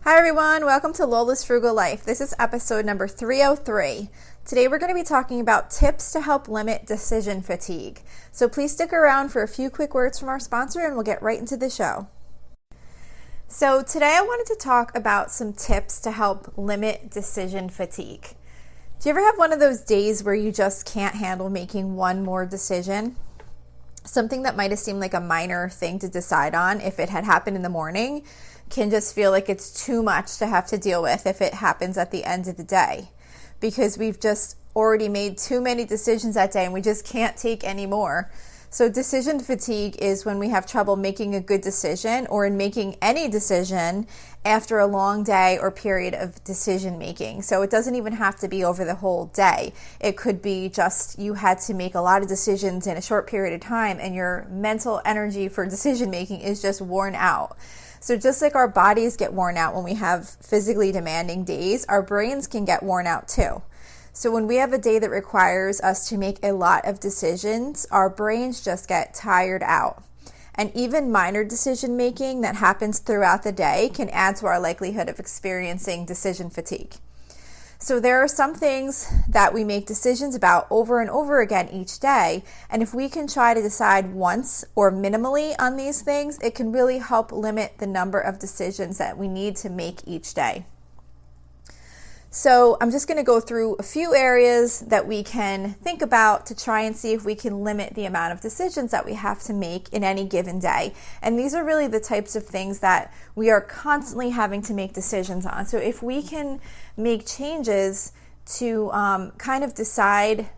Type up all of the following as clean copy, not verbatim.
Hi everyone, welcome to Lola's Frugal Life. This is episode number 303. Today we're going to be talking about tips to help limit decision fatigue. So please stick around for a few quick words from our sponsor and we'll get right into the show. So today I wanted to talk about some tips to help limit decision fatigue. Do you ever have one of those days where you just can't handle making one more decision? Something that might have seemed like a minor thing to decide on if it had happened in the morning can just feel like it's too much to have to deal with if it happens at the end of the day, because we've just already made too many decisions that day and we just can't take any more. So decision fatigue is when we have trouble making a good decision or in making any decision after a long day or period of decision making. So it doesn't even have to be over the whole day. It could be just you had to make a lot of decisions in a short period of time and your mental energy for decision making is just worn out. So just like our bodies get worn out when we have physically demanding days, our brains can get worn out too. So when we have a day that requires us to make a lot of decisions, our brains just get tired out. And even minor decision making that happens throughout the day can add to our likelihood of experiencing decision fatigue. So there are some things that we make decisions about over and over again each day, and if we can try to decide once or minimally on these things, it can really help limit the number of decisions that we need to make each day. So I'm just going to go through a few areas that we can think about to try and see if we can limit the amount of decisions that we have to make in any given day. And these are really the types of things that we are constantly having to make decisions on. So if we can make changes to kind of decide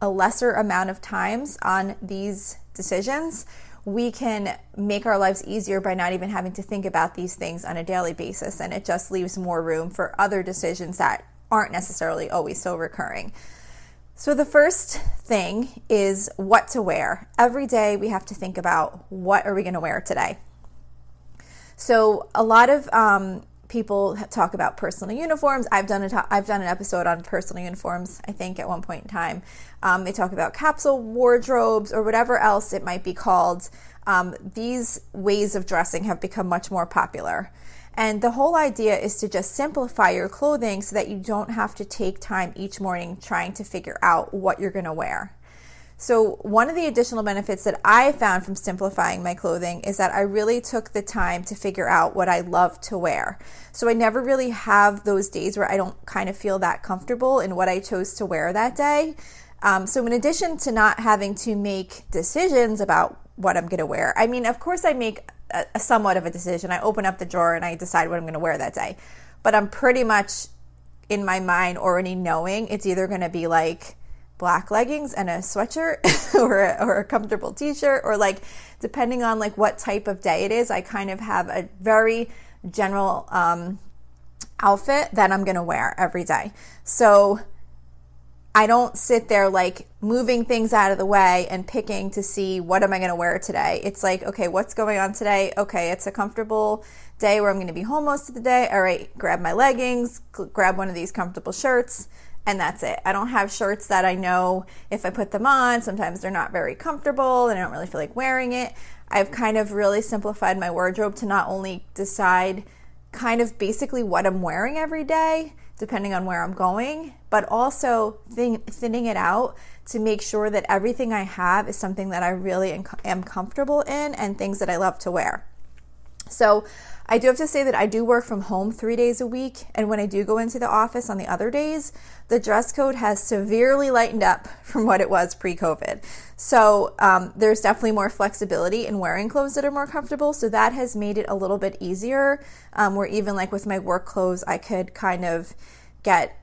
a lesser amount of times on these decisions, we can make our lives easier by not even having to think about these things on a daily basis, and it just leaves more room for other decisions that aren't necessarily always so recurring. So the first thing is what to wear. Every day we have to think about, what are we going to wear today? So a lot of people talk about personal uniforms. I've done an episode on personal uniforms, I think, at one point in time. They talk about capsule wardrobes or whatever else it might be called. These ways of dressing have become much more popular. And the whole idea is to just simplify your clothing so that you don't have to take time each morning trying to figure out what you're going to wear. So one of the additional benefits that I found from simplifying my clothing is that I really took the time to figure out what I love to wear. So I never really have those days where I don't kind of feel that comfortable in what I chose to wear that day. So in addition to not having to make decisions about what I'm going to wear, I mean, of course I make a somewhat of a decision. I open up the drawer and I decide what I'm going to wear that day. But I'm pretty much in my mind already knowing it's either going to be like black leggings and a sweatshirt or a comfortable t-shirt, or like depending on like what type of day it is, I kind of have a very general outfit that I'm going to wear every day. So I don't sit there like moving things out of the way and picking to see what am I going to wear today. It's like, okay, what's going on today? Okay, it's a comfortable day where I'm going to be home most of the day. All right, grab my leggings, grab one of these comfortable shirts, and that's it. I don't have shirts that I know if I put them on, sometimes they're not very comfortable and I don't really feel like wearing it. I've kind of really simplified my wardrobe to not only decide kind of basically what I'm wearing every day, depending on where I'm going, but also thinning it out to make sure that everything I have is something that I really am comfortable in and things that I love to wear. So I do have to say that I do work from home 3 days a week, and when I do go into the office on the other days, the dress code has severely lightened up from what it was pre-COVID. So there's definitely more flexibility in wearing clothes that are more comfortable, so that has made it a little bit easier, where even like with my work clothes, I could kind of get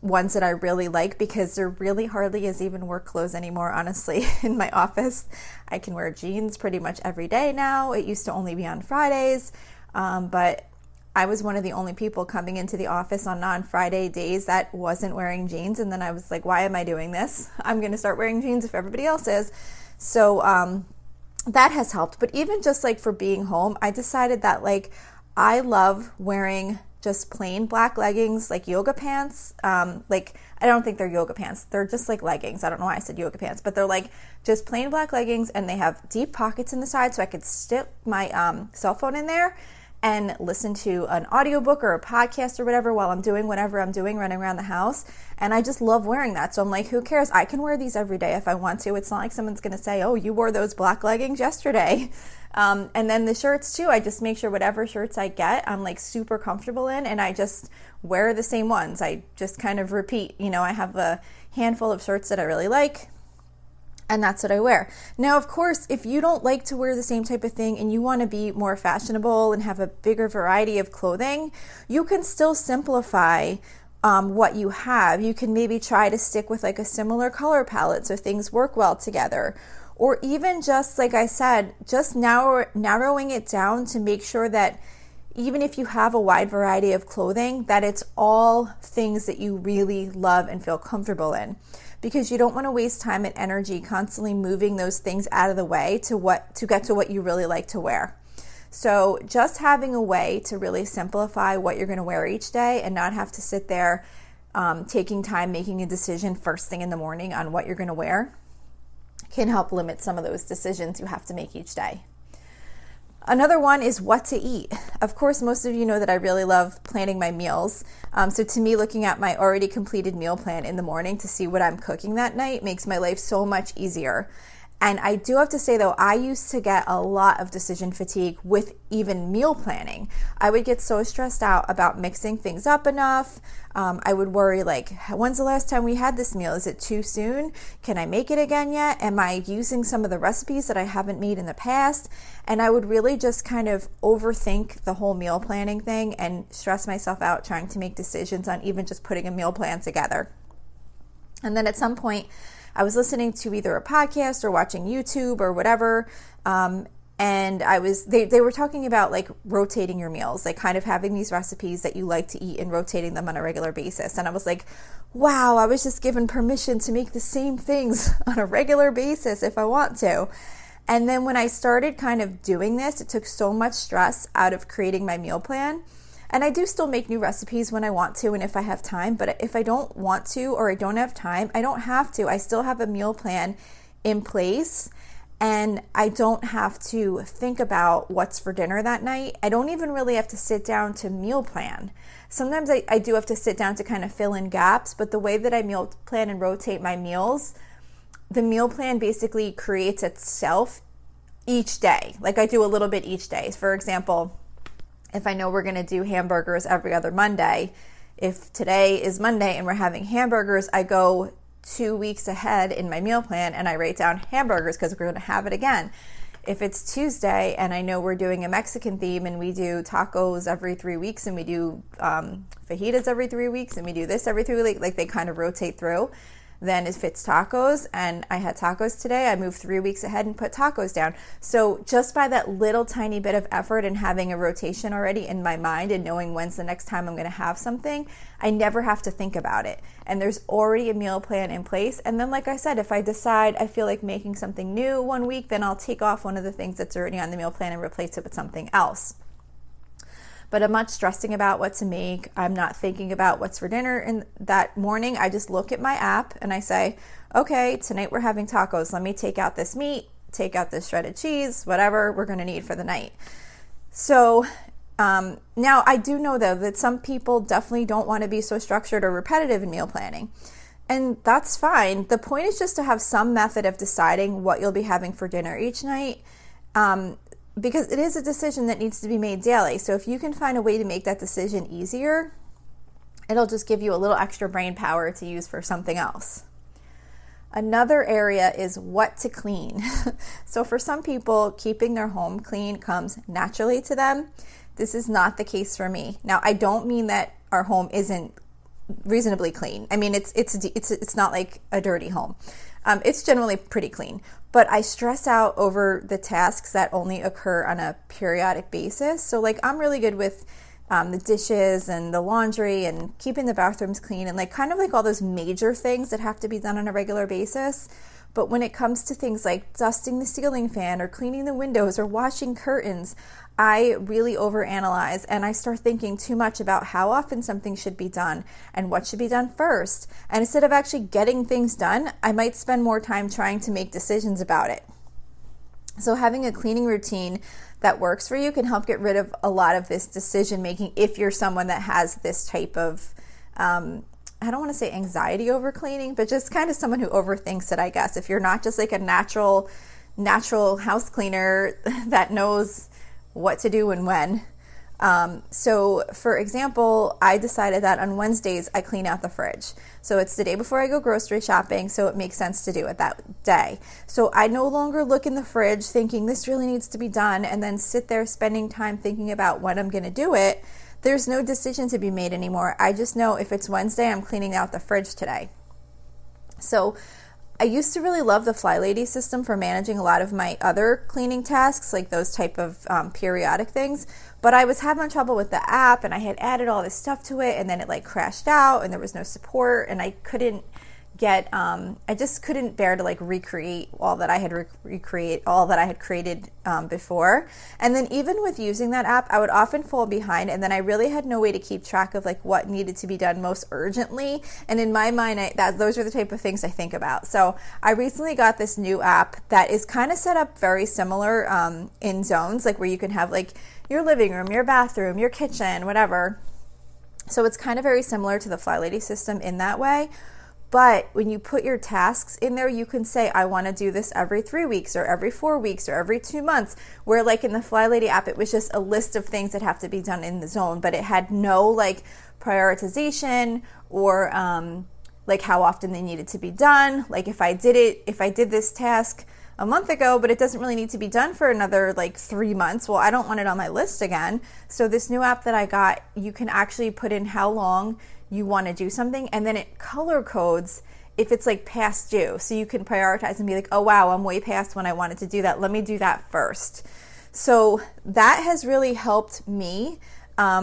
ones that I really like, because there really hardly is even work clothes anymore, honestly, in my office. I can wear jeans pretty much every day now. It used to only be on Fridays, but I was one of the only people coming into the office on non-Friday days that wasn't wearing jeans, and then I was like, why am I doing this? I'm going to start wearing jeans if everybody else is. So that has helped. But even just like for being home, I decided that like I love wearing just plain black leggings, like yoga pants. Like, I don't think they're yoga pants. They're just like leggings. I don't know why I said yoga pants, but they're like just plain black leggings, and they have deep pockets in the side so I could stick my cell phone in there. and listen to an audiobook or a podcast or whatever while I'm doing whatever I'm doing, running around the house. And I just love wearing that. So I'm like, who cares? I can wear these every day if I want to. It's not like someone's going to say, oh, you wore those black leggings yesterday. And then the shirts too, I just make sure whatever shirts I get, I'm like super comfortable in, and I just wear the same ones. I just kind of repeat, I have a handful of shirts that I really like, and that's what I wear. Now, of course, if you don't like to wear the same type of thing and you want to be more fashionable and have a bigger variety of clothing, you can still simplify what you have. You can maybe try to stick with like a similar color palette so things work well together. Or even just, like I said, just narrowing it down to make sure that even if you have a wide variety of clothing, that it's all things that you really love and feel comfortable in. Because you don't want to waste time and energy constantly moving those things out of the way to get to what you really like to wear. So just having a way to really simplify what you're going to wear each day and not have to sit there taking time making a decision first thing in the morning on what you're going to wear can help limit some of those decisions you have to make each day. Another one is what to eat. Of course, most of you know that I really love planning my meals. So to me, looking at my already completed meal plan in the morning to see what I'm cooking that night makes my life so much easier. And I do have to say, though, I used to get a lot of decision fatigue with even meal planning. I would get so stressed out about mixing things up enough. I would worry, like, when's the last time we had this meal? Is it too soon? Can I make it again yet? Am I using some of the recipes that I haven't made in the past? And I would really just kind of overthink the whole meal planning thing and stress myself out trying to make decisions on even just putting a meal plan together. And then at some point, I was listening to either a podcast or watching YouTube or whatever, and they were talking about like rotating your meals, like kind of having these recipes that you like to eat and rotating them on a regular basis. And I was like, wow, I was just given permission to make the same things on a regular basis if I want to. And then when I started kind of doing this, it took so much stress out of creating my meal plan. And I do still make new recipes when I want to and if I have time, but if I don't want to or I don't have time, I don't have to. I still have a meal plan in place and I don't have to think about what's for dinner that night. I don't even really have to sit down to meal plan. Sometimes I do have to sit down to kind of fill in gaps, but the way that I meal plan and rotate my meals, the meal plan basically creates itself each day. Like I do a little bit each day. For example, if I know we're going to do hamburgers every other Monday, if today is Monday and we're having hamburgers, I go 2 weeks ahead in my meal plan and I write down hamburgers because we're going to have it again. If it's Tuesday and I know we're doing a Mexican theme and we do tacos every 3 weeks and we do fajitas every 3 weeks and we do this every 3 weeks, like they kind of rotate through. Then if it's tacos and I had tacos today, I move 3 weeks ahead and put tacos down. So just by that little tiny bit of effort and having a rotation already in my mind and knowing when's the next time I'm going to have something, I never have to think about it. And there's already a meal plan in place. And then like I said, if I decide I feel like making something new one week, then I'll take off one of the things that's already on the meal plan and replace it with something else. But I'm not stressing about what to make. I'm not thinking about what's for dinner in that morning. I just look at my app and I say, okay, tonight we're having tacos. Let me take out this meat, take out this shredded cheese, whatever we're going to need for the night. So now I do know though that some people definitely don't want to be so structured or repetitive in meal planning. And that's fine. The point is just to have some method of deciding what you'll be having for dinner each night. Because it is a decision that needs to be made daily. So if you can find a way to make that decision easier, it'll just give you a little extra brain power to use for something else. Another area is what to clean. So for some people, keeping their home clean comes naturally to them. This is not the case for me. Now, I don't mean that our home isn't reasonably clean. I mean, it's not like a dirty home. It's generally pretty clean, but I stress out over the tasks that only occur on a periodic basis. So like I'm really good with the dishes and the laundry and keeping the bathrooms clean and like kind of like all those major things that have to be done on a regular basis. But when it comes to things like dusting the ceiling fan or cleaning the windows or washing curtains, I really overanalyze and I start thinking too much about how often something should be done and what should be done first. And instead of actually getting things done, I might spend more time trying to make decisions about it. So having a cleaning routine that works for you can help get rid of a lot of this decision making if you're someone that has this type of I don't want to say anxiety over cleaning, but just kind of someone who overthinks it, I guess. If you're not just like a natural house cleaner that knows what to do and when. So for example, I decided that on Wednesdays I clean out the fridge. So it's the day before I go grocery shopping, so it makes sense to do it that day. So I no longer look in the fridge thinking this really needs to be done and then sit there spending time thinking about when I'm going to do it. There's no decision to be made anymore. I just know if it's Wednesday, I'm cleaning out the fridge today. So I used to really love the Fly Lady system for managing a lot of my other cleaning tasks, like those type of periodic things. But I was having trouble with the app, and I had added all this stuff to it, and then it like crashed out, and there was no support, and I couldn't get, I just couldn't bear to like recreate all that I had created before. And then even with using that app, I would often fall behind, and then I really had no way to keep track of like what needed to be done most urgently. And in my mind, those are the type of things I think about. So I recently got this new app that is kind of set up very similar in zones, like where you can have like your living room, your bathroom, your kitchen, whatever. So it's kind of very similar to the Fly Lady system in that way. But when you put your tasks in there, you can say, I want to do this every 3 weeks or every 4 weeks or every 2 months, where like in the Fly Lady app, it was just a list of things that have to be done in the zone, but it had no like prioritization or like how often they needed to be done. Like if I did this task a month ago, but it doesn't really need to be done for another like 3 months, well, I don't want it on my list again. So this new app that I got, you can actually put in how long you want to do something, and then it color codes if it's like past due. So you can prioritize and be like, oh wow, I'm way past when I wanted to do that. Let me do that first. So that has really helped me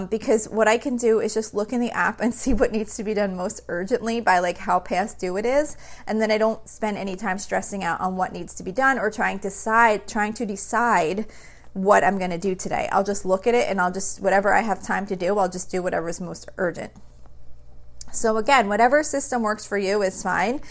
because what I can do is just look in the app and see what needs to be done most urgently by like how past due it is. And then I don't spend any time stressing out on what needs to be done or trying to decide what I'm going to do today. I'll just look at it and whatever I have time to do, I'll just do whatever is most urgent. So again, whatever system works for you is fine.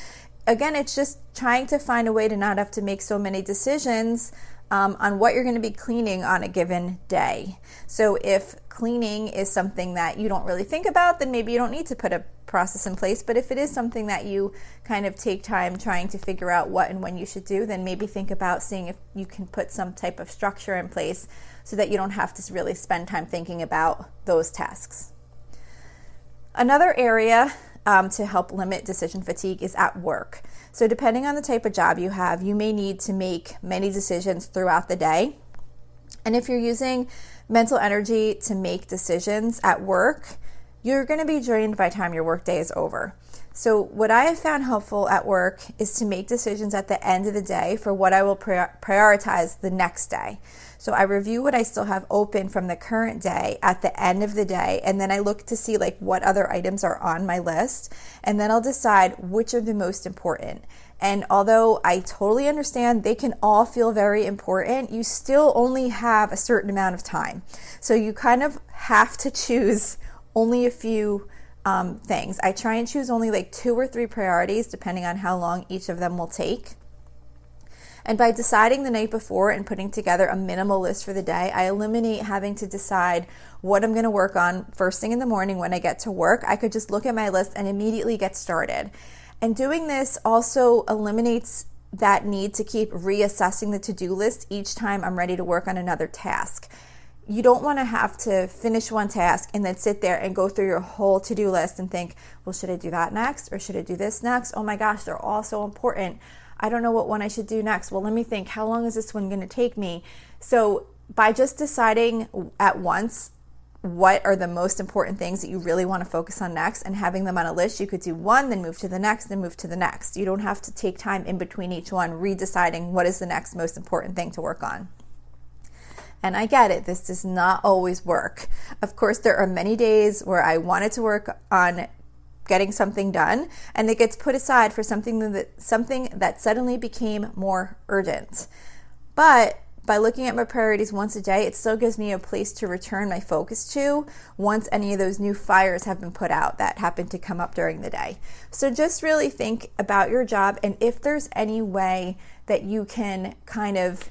Again, it's just trying to find a way to not have to make so many decisions on what you're going to be cleaning on a given day. So if cleaning is something that you don't really think about, then maybe you don't need to put a process in place. But if it is something that you kind of take time trying to figure out what and when you should do, then maybe think about seeing if you can put some type of structure in place so that you don't have to really spend time thinking about those tasks. Another area to help limit decision fatigue is at work. So depending on the type of job you have, you may need to make many decisions throughout the day. And if you're using mental energy to make decisions at work, you're going to be drained by the time your workday is over. So what I have found helpful at work is to make decisions at the end of the day for what I will prioritize the next day. So I review what I still have open from the current day at the end of the day, and then I look to see like what other items are on my list, and then I'll decide which are the most important. And although I totally understand they can all feel very important, you still only have a certain amount of time. So you kind of have to choose only a few things. I try and choose only like 2 or 3 priorities depending on how long each of them will take. And by deciding the night before and putting together a minimal list for the day, I eliminate having to decide what I'm going to work on first thing in the morning when I get to work. I could just look at my list and immediately get started. And doing this also eliminates that need to keep reassessing the to-do list each time I'm ready to work on another task. You don't want to have to finish one task and then sit there and go through your whole to-do list and think, well, should I do that next or should I do this next? Oh my gosh, they're all so important. I don't know what one I should do next. Well, let me think, how long is this one going to take me? So by just deciding at once what are the most important things that you really want to focus on next and having them on a list, you could do one, then move to the next, then move to the next. You don't have to take time in between each one redeciding what is the next most important thing to work on. And I get it, this does not always work. Of course, there are many days where I wanted to work on getting something done, and it gets put aside for something that suddenly became more urgent. But by looking at my priorities once a day, it still gives me a place to return my focus to once any of those new fires have been put out that happen to come up during the day. So just really think about your job and if there's any way that you can kind of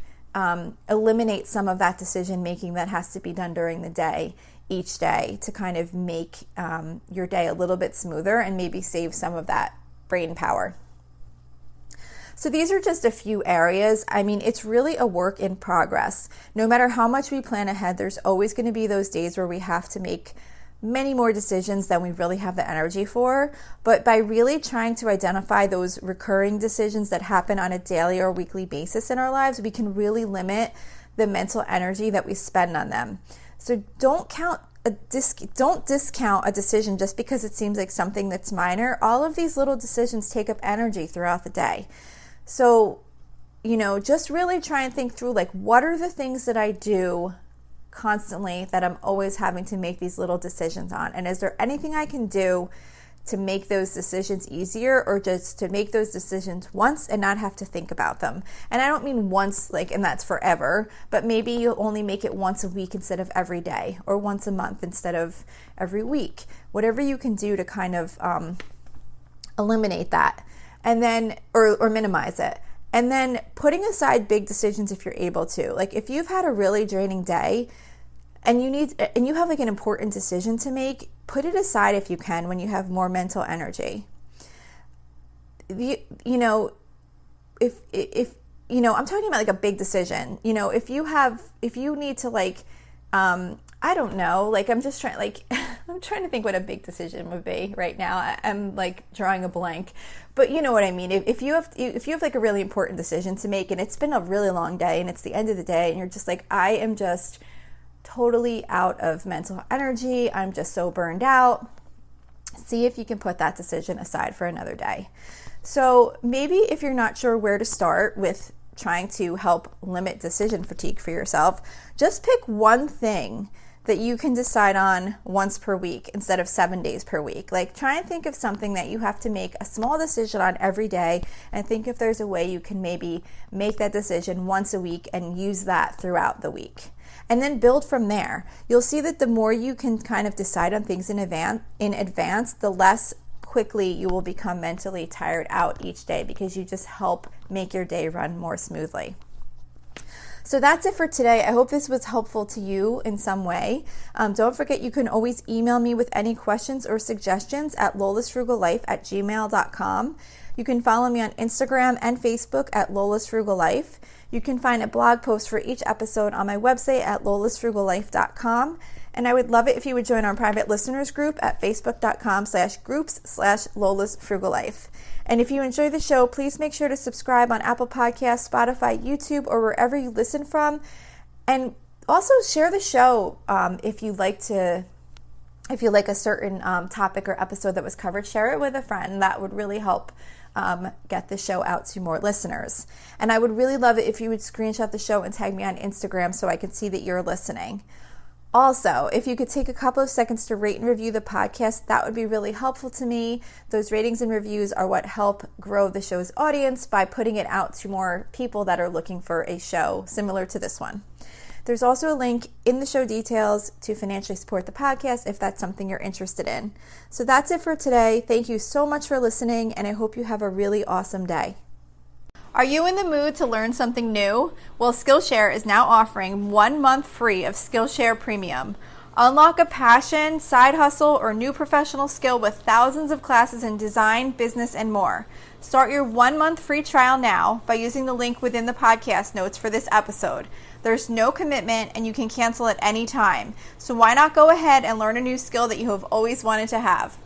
eliminate some of that decision making that has to be done during the day each day to kind of make your day a little bit smoother and maybe save some of that brain power. So these are just a few areas. I mean, it's really a work in progress. No matter how much we plan ahead, there's always going to be those days where we have to make many more decisions than we really have the energy for. But by really trying to identify those recurring decisions that happen on a daily or weekly basis in our lives, we can really limit the mental energy that we spend on them. So don't discount a decision just because it seems like something that's minor. All of these little decisions take up energy throughout the day. So, just really try and think through, like, what are the things that I do constantly that I'm always having to make these little decisions on? And is there anything I can do to make those decisions easier, or just to make those decisions once and not have to think about them? And I don't mean once, and that's forever, but maybe you'll only make it once a week instead of every day, or once a month instead of every week. Whatever you can do to kind of eliminate that. And then, or minimize it. And then putting aside big decisions if you're able to. Like, if you've had a really draining day and you have like an important decision to make, put it aside if you can when you have more mental energy. If I'm talking about like a big decision. If you need to I don't know, I'm just trying, I'm trying to think what a big decision would be right now. I'm drawing a blank, but you know what I mean. If you have like a really important decision to make and it's been a really long day and it's the end of the day and you're just like, I am just totally out of mental energy. I'm just so burned out. See if you can put that decision aside for another day. So maybe if you're not sure where to start with trying to help limit decision fatigue for yourself, just pick one thing that you can decide on once per week instead of 7 days per week. Try and think of something that you have to make a small decision on every day, and think if there's a way you can maybe make that decision once a week and use that throughout the week. And then build from there. You'll see that the more you can kind of decide on things in advance, the less quickly you will become mentally tired out each day, because you just help make your day run more smoothly. So that's it for today. I hope this was helpful to you in some way. Don't forget, you can always email me with any questions or suggestions at lolasfrugallife@gmail.com. You can follow me on Instagram and Facebook at lolasfrugallife. You can find a blog post for each episode on my website at lolasfrugallife.com. And I would love it if you would join our private listeners group at facebook.com/groups/lolasfrugallife. And if you enjoy the show, please make sure to subscribe on Apple Podcasts, Spotify, YouTube, or wherever you listen from. And also share the show if you like a certain topic or episode that was covered. Share it with a friend. That would really help get the show out to more listeners. And I would really love it if you would screenshot the show and tag me on Instagram so I can see that you're listening. Also, if you could take a couple of seconds to rate and review the podcast, that would be really helpful to me. Those ratings and reviews are what help grow the show's audience by putting it out to more people that are looking for a show similar to this one. There's also a link in the show details to financially support the podcast if that's something you're interested in. So that's it for today. Thank you so much for listening, and I hope you have a really awesome day. Are you in the mood to learn something new? Well, Skillshare is now offering 1 month free of Skillshare Premium. Unlock a passion, side hustle, or new professional skill with thousands of classes in design, business, and more. Start your 1 month free trial now by using the link within the podcast notes for this episode. There's no commitment and you can cancel at any time. So why not go ahead and learn a new skill that you have always wanted to have?